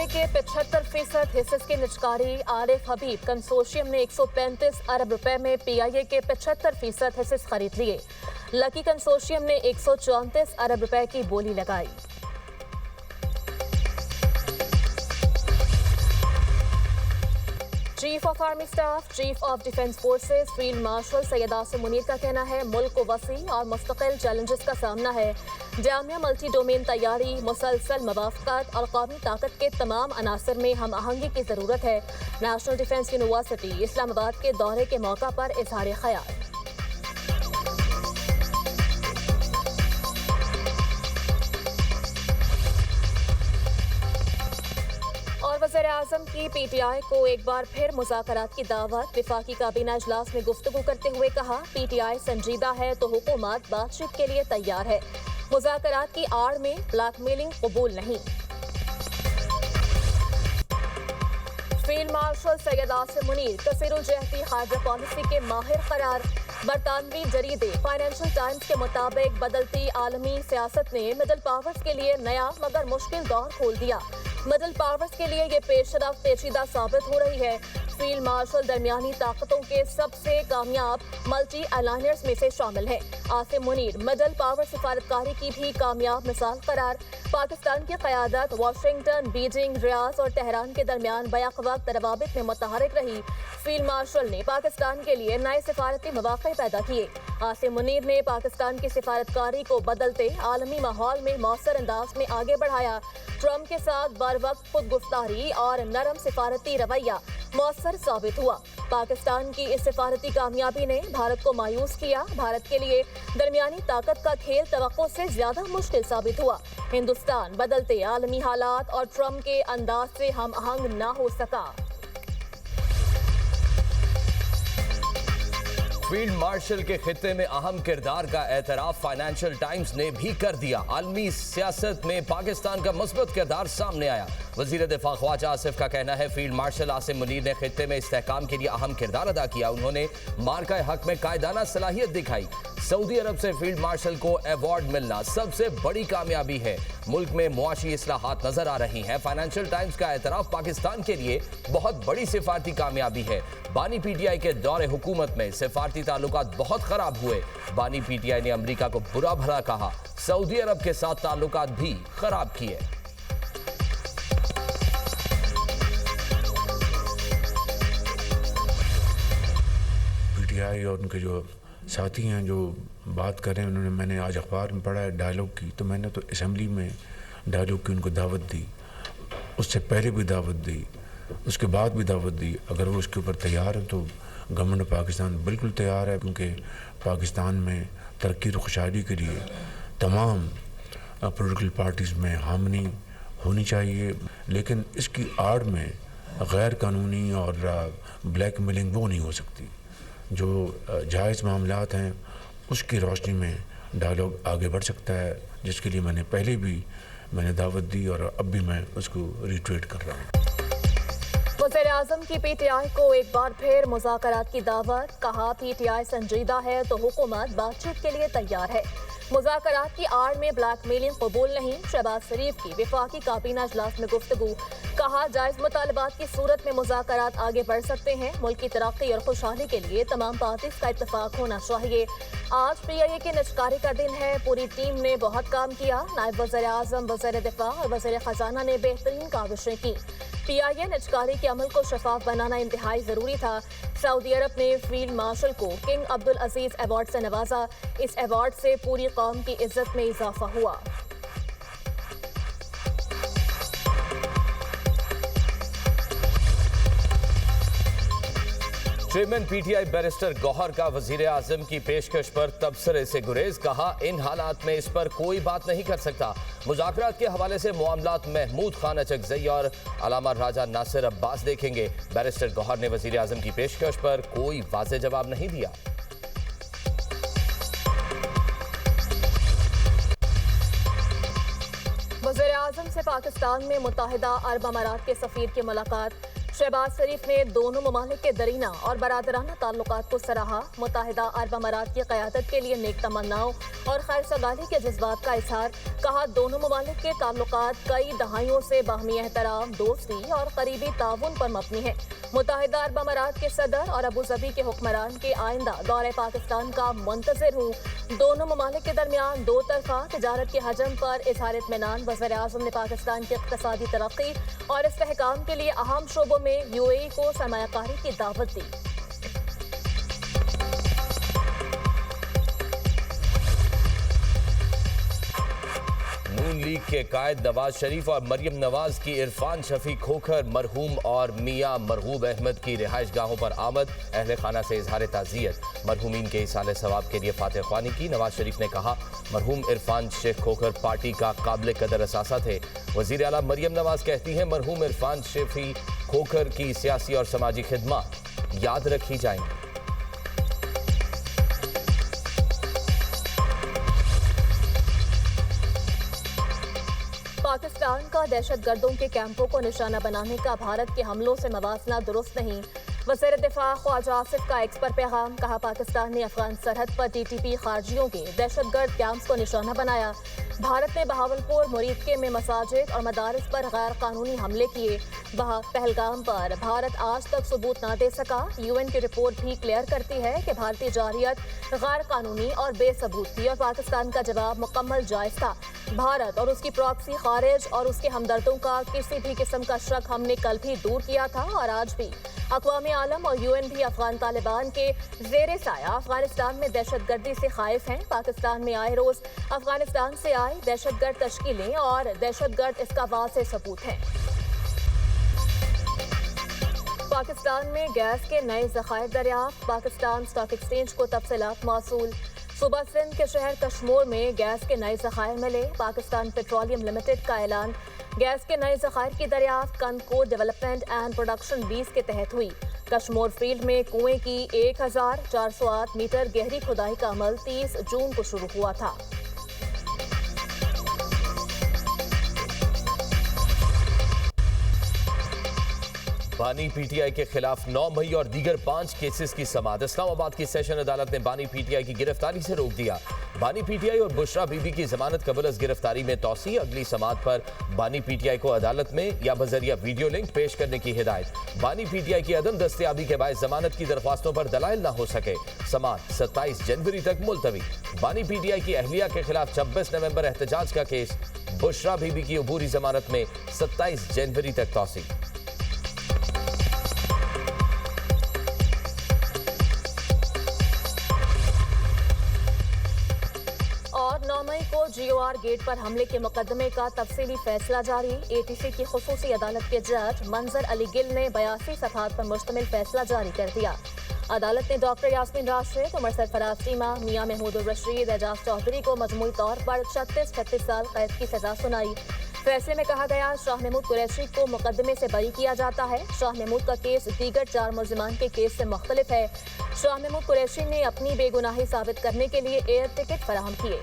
PIA के 75% हिस्से की निजकारी आरिफ हबीब कंसोर्शियम ने 135 अरब रुपए में PIA के 75% हिस्से खरीद लिए। लकी कंसोर्शियम ने 134 अरब रुपए की बोली लगाई। Chief of army staff, chief of defence forces field marshal Syed Asim Munir का कहना है मुल्क को वसी और मुस्तकिल चैलेंजेस का सामना है। जामिया मल्टी डोमेन तैयारी, मुसलसल मवाफ़क़ात और कौमी ताकत के तमाम अनासर में हम आहंगी की ज़रूरत है। नेशनल डिफेंस यूनिवर्सिटी इस्लामाबाद के दौरे के मौका पर इज़हार ख़याल। वज़ीर-ए-आज़म की PTI को एक बार फिर मुज़ाकरात की दावत। वफाकी काबीना इजलास में गुफ्तगू करते हुए कहा, PTI संजीदा है तो हुकूमत बातचीत के लिए तैयार है। मुज़ाकरात की आड़ में ब्लैकमेलिंग कबूल नहीं। फील्ड मार्शल सैयद आसिम मुनीर कसीरुल-जहती खारजा पॉलिसी के माहिर करार। बरतानवी जरीदे फाइनेंशियल टाइम्स के मुताबिक बदलती आलमी सियासत ने मिडल पावर्स के लिए नया मगर मुश्किल दौर खोल दिया। मिडल पावर्स के लिए ये पेशरफ्त पेचीदा साबित हो रही है। फील्ड मार्शल दरमियानी ताकतों के सबसे कामयाब मल्टी अलायंस में से शामिल है। आसिम मुनीर मिडल पावर सिफारतकारी की भी कामयाब मिसाल करार। पाकिस्तान की क़यादत वाशिंगटन, बीजिंग, रियाद और तेहरान के दरमियान बैक वक्त रवाबित में मुतहरिक रही। फील्ड मार्शल ने पाकिस्तान के लिए नए सिफारती मौक़े पैदा किए। आसिम मुनीर ने पाकिस्तान की सिफारतकारी को बदलते आलमी माहौल में मौसर अंदाज में आगे बढ़ाया। ट्रम्प के साथ बर वक्त खुद गुफ्तारी और नरम सिफारती रवैया मौसर साबित हुआ। पाकिस्तान की इस सिफारती कामयाबी ने भारत को मायूस किया। भारत के लिए दरमियानी ताकत का खेल तवक्को से ज्यादा मुश्किल साबित हुआ। हिंदुस्तान बदलते आलमी हालात और ट्रम्प के अंदाज से हम आहंग न हो सका। फील्ड मार्शल के खित्ते में अहम किरदार का एतराफ फाइनेंशियल टाइम्स ने भी कर दिया। आलमी सियासत में पाकिस्तान का मस्बत किरदार सामने आया। वजीर दिफा ख्वाजा आसिफ का कहना है फील्ड मार्शल आसिम मुनीर ने खित्ते में इस्तेहकाम के लिए अहम किरदार अदा किया। उन्होंने मार्का हक में कायदाना सलाहियत दिखाई। सऊदी अरब से फील्ड मार्शल को अवार्ड मिलना सबसे बड़ी कामयाबी है। मुल्क में मुआशी इस्लाहात नजर आ रही हैं। फाइनेंशियल टाइम्स का एतराफ पाकिस्तान के लिए बहुत बड़ी सिफारती कामयाबी है। बानी PTI के दौरे हुकूमत में सिफारती ताल्लुकात बहुत खराब हुए। बानी PTI ने अमरीका को बुरा भला कहा। सऊदी अरब के साथ ताल्लुकात भी खराब किए। PTI और उनके जो साथी हैं जो बात कर रहे हैं, उन्होंने मैंने आज अखबार में पढ़ा है डायलॉग की, तो मैंने तो असेंबली में डायलॉग की उनको दावत दी, उससे पहले भी दावत दी, उसके बाद भी दावत दी। अगर वो उसके ऊपर तैयार है तो गवर्नमेंट पाकिस्तान बिल्कुल तैयार है, क्योंकि पाकिस्तान में तरक्की और खुशहाली के लिए तमाम पॉलिटिकल पार्टीज़ में हामनी होनी चाहिए। लेकिन इसकी आड़ में गैर कानूनी और ब्लैक मेलिंग वो नहीं हो सकती। जो जायज़ मामलात हैं उसकी रोशनी में डायलॉग आगे बढ़ सकता है, जिसके लिए मैंने पहले भी दावत दी और अब भी मैं उसको रिट्वीट कर रहा हूँ। वज़ीर-ए-आज़म की PTI को एक बार फिर मुज़ाकरात की दावत। कहा, PTI संजीदा है तो हुकूमत बातचीत के लिए तैयार है। मुज़ाकरात की आड़ में ब्लैकमेलिंग कबूल नहीं। शहबाज शरीफ की वफाकी काबीना इजलास में गुफ्तगू। कहा, जायज़ मुतालबात की सूरत में मुज़ाकरात आगे बढ़ सकते हैं। मुल्क की तरक्की और खुशहाली के लिए तमाम पार्टीज का इत्तफाक होना चाहिए। आज PIA की निजकारी का दिन है। पूरी टीम ने बहुत काम किया। नायब वज़ीर-ए-आज़म, वज़ीर दिफा और वज़ीर ख़जाना ने बेहतरीन काविशें की। PIA निजकारी के अमल को शफाफ बनाना इंतहाई ज़रूरी था। सऊदी अरब ने फील्ड मार्शल को किंग अब्दुल अजीज अवार्ड से नवाजा। इस अवार्ड से पूरी कौम की इज्जत में इजाफा हुआ। चेयरमैन PTI बैरिस्टर गौहर का वज़ीर-ए-आज़म की पेशकश पर तबसरे से गुरेज। कहा, इन हालात में इस पर कोई बात नहीं कर सकता। मुज़ाकरात के हवाले से मामलात महमूद खान अचकज़ई और अलामा राजा नासिर अब्बास देखेंगे। बैरिस्टर गौहर ने वज़ीर-ए-आज़म की पेशकश पर कोई वाज़ेह जवाब नहीं दिया। वज़ीर-ए-आज़म से पाकिस्तान में मुत्तहिदा अरब अमारात के सफ़ीर की मुलाकात। शहबाज शरीफ ने दोनों ममालिक के दरीना और बरादराना ताल्लुकात को सराहा। मुत्तहिदा अरब अमारात की क़यादत के लिए नेक तमन्नाओं और खैर सगाली के जज्बात का इजहार। कहा, दोनों ममालिक के ताल्लुकात कई दहाइयों से बाहमी एहतराम, दोस्ती और करीबी ताउन पर मबनी है। मुत्तहिदा अरब अमारात के सदर और अबू ज़बी के हुक्मरान के आइंदा दौरे पाकिस्तान का मुंतज़िर हूँ। दोनों ममालिक के दरमियान दो तरफा तिजारत के हजम पर इज़हार इत्मीनान। वज़ीर आज़म ने पाकिस्तान की इक़्तिसादी तरक्की और इस्तेहकाम के लिए अहम शोबों में यूएई को सरमायाकारी की दावत दी। नून लीग के कायद नवाज शरीफ और मरियम नवाज की इरफान शफी खोखर मरहूम और मियां मरगूब अहमद की रिहाइश गाहों पर आमद। अहले खाना से इजहार ताज़ियत। मरहूमीन के इसाले सवाब के लिए फातिह ख्वानी की। नवाज शरीफ ने कहा, मरहूम इरफान शेख खोखर पार्टी का काबिल कदर असासा थे। वज़ीर आला मरियम नवाज कहती हैं, मरहूम इरफान शफी खोखर की सियासी और समाजी खिदमत याद रखी जाएंगी। पाकिस्तान का दहशतगर्दों के कैंपों को निशाना बनाने का भारत के हमलों से मवाजना दुरुस्त नहीं। वज़ीर दिफा ख्वाजा आसिफ का एक्स पर पैगाम। कहा, पाकिस्तान ने अफगान सरहद पर टीटीपी खारजियों के दहशतगर्द कैंप्स को निशाना बनाया। भारत ने बहावलपुर, मुरीदके में मसाजिद और मदारिस पर गैर कानूनी हमले किए। वहाँ पहलगाम पर भारत आज तक सबूत न दे सका। यूएन की रिपोर्ट भी क्लियर करती है कि भारतीय जारियत गैर कानूनी और बेसबूत थी और पाकिस्तान का जवाब मुकम्मल जायज था। भारत और उसकी प्रॉक्सी खारिज और उसके हमदर्दों का किसी भी किस्म का शक हमने कल भी दूर किया था और आज भी। अक़वाम आलम और यूएन भी अफगान तालिबान के ज़ेरे साया अफगानिस्तान में दहशतगर्दी से खाइफ हैं। पाकिस्तान में आए रोज़ अफगानिस्तान से आई दहशतगर्द तश्कीलें और दहशतगर्द इसका वाज़ेह सबूत हैं। पाकिस्तान में गैस के नए ज़खायर दरियाफ्त। पाकिस्तान स्टॉक एक्सचेंज को तफसीलात मौसूल। सुबह सिंध के शहर कश्मोर में गैस के नए ज़खायर मिले। पाकिस्तान पेट्रोलियम लिमिटेड का ऐलान। गैस के नए ज़खायर की दरियाफ्त कंदकोट डेवलपमेंट एंड प्रोडक्शन 20 के तहत हुई। कश्मोर फील्ड में कुएं की 1408 मीटर गहरी खुदाई का अमल 30 जून को शुरू हुआ था। बानी पीटीआई के खिलाफ 9 मई और दीगर 5 केसेस की समाअत। इस्लामाबाद की सेशन अदालत ने बानी पीटीआई की गिरफ्तारी से रोक दिया। बानी पीटीआई और बुशरा बीबी की जमानत कबल अज गिरफ्तारी में तौसी। अगली समाअत पर बानी पीटीआई को अदालत में या बजरिया वीडियो लिंक पेश करने की हिदायत। बानी पीटीआई की अदम दस्तयाबी के बायस जमानत की दरख्वास्तों पर दलाइल न हो सके। समाअत 27 जनवरी तक मुलतवी। बानी पीटीआई की अहलिया के खिलाफ 26 नवंबर एहतजाज का केस। बुशरा बीबी की अबूरी जमानत में 27 जनवरी तक तौसी। और 9 मई को GOR गेट पर हमले के मुकदमे का तफसीली फैसला जारी। ATC की खुसूसी अदालत के जज मंजर अली गिल ने 82 सफ़हात पर मुश्तमिल फैसला जारी कर दिया। अदालत ने डॉक्टर यास्मीन राशिद, उमर सरफराज टीमा, मियां महमूद रशीद, एजाज चौधरी को मजमूई तौर पर 36-36 साल कैद की सजा सुनाई। फैसले में कहा गया, शाह महमूद कुरैशी को मुकदमे से बरी किया जाता है। शाह महमूद का केस दीगर 4 मुल्जिमान के केस से मुख्तलिफ है। शाह महमूद कुरैशी ने अपनी बेगुनाही साबित करने के लिए एयर टिकट फराहम किए।